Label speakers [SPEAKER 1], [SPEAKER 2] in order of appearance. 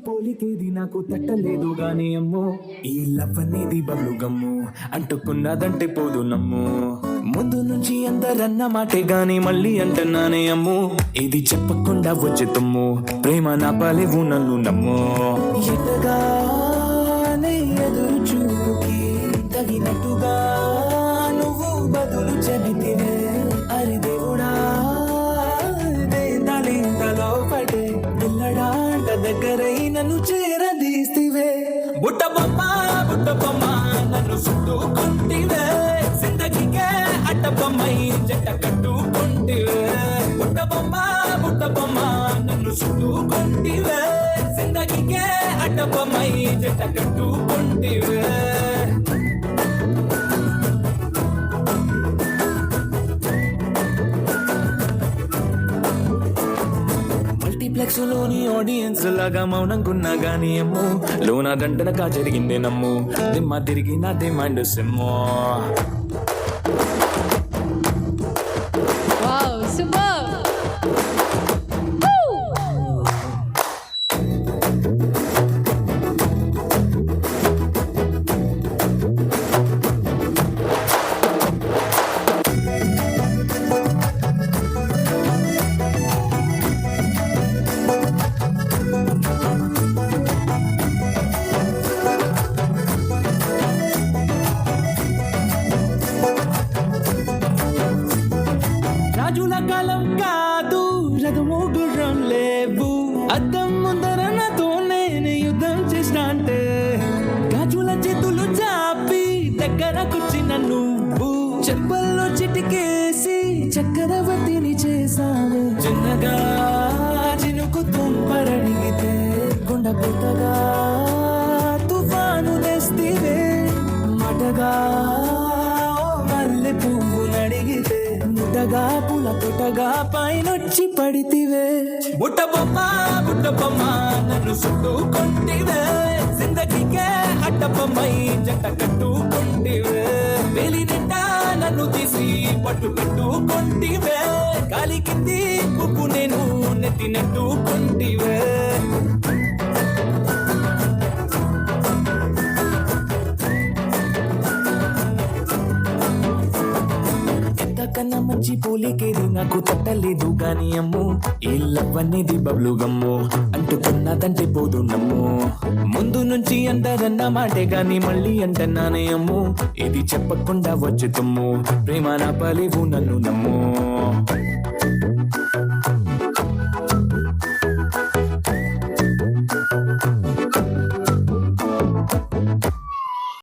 [SPEAKER 1] పోలికేది నాకు తట్టలేదు గాని అమ్మో ఈ లవ్ అనేది బబ్లు గమ్ము అంటుకున్నదంటే పోదు నమ్ము ముందు నుంచి అందరన్న మాటే గాని మళ్ళీ అంటున్నానే అమ్ము ఇది చెప్పకుండా వచ్చే తుమ్ము ప్రేమ నా పాలేవు నన్ను నమ్ము ఎటగానే ఎదురు చూపుకి తగినట్టుగా నువ్వు బదులు చెబితివే అరి దేవుడా వేదాలింతలో పడే పిల్లడాంట దగ్గరై నన్ను చేరదీస్తివే బుట్ట బొమ్మ నన్ను చుట్టుకుంటివే జిందగీకే అట్ట బొమ్మై జట్ట కట్టుకుంటివే బుట్ట బొమ్మ నన్ను చుట్టుకుంటివే జిందగీకే అట్ట బొమ్మై జట్ట కట్టుకుంటివే మల్టీప్లెక్స్ లోని ఆడియన్స్ లాగా మౌనంకున్నా గానీ అమ్ము లోన గంటనగా జరిగిందే నమ్ము దిమ్మ తిరిగి నా డిమాండ్ సిమ్ము
[SPEAKER 2] Wow, super!
[SPEAKER 1] రాజుల కాలం కాదు రథము గుర్రం లేవు అద్దం ముందర నాతో నేను యుద్ధం చేసిన అంటే గాజుల చేతులు చాపి దగ్గరకొచ్చిన నువ్వు చెప్పల్లో చిటికేసి చక్రవర్తిని చేసావు చిన్నగా చినుకు తుంపరడిగితే గుండెపోతగా తుఫాను తెస్తివే మటగా మల్లె పువ్వు నడిగితే ముట్టగా పుల పుట్టగా పైనొచ్చి పడితివే బుట్ట బొమ్మ నన్ను చుట్టుకుంటివే జిందగీకే అట్ట బొమ్మై జట్ట కట్టుకుంటివే వేలి నిండా నన్ను తీసి పట్టు పెట్టుకుంటివే గాలి కింది పువ్వు నేను నెత్తినట్టుకుంటివే కన్నా మంచి పోలికేది నాకు తట్టలేదు గాని అమ్ము ఈ లవ్ అనేది బబ్లు గమ్ము అంటుకున్నదంటే పోదు నమ్ము ముందు నుంచి అందరన్న మాటే గాని మళ్ళీ అంటున్నానే అమ్ము ఇది చెప్పకుండా వచ్చే తుమ్ము ప్రేమ నా పాలేవు నన్ను నమ్ము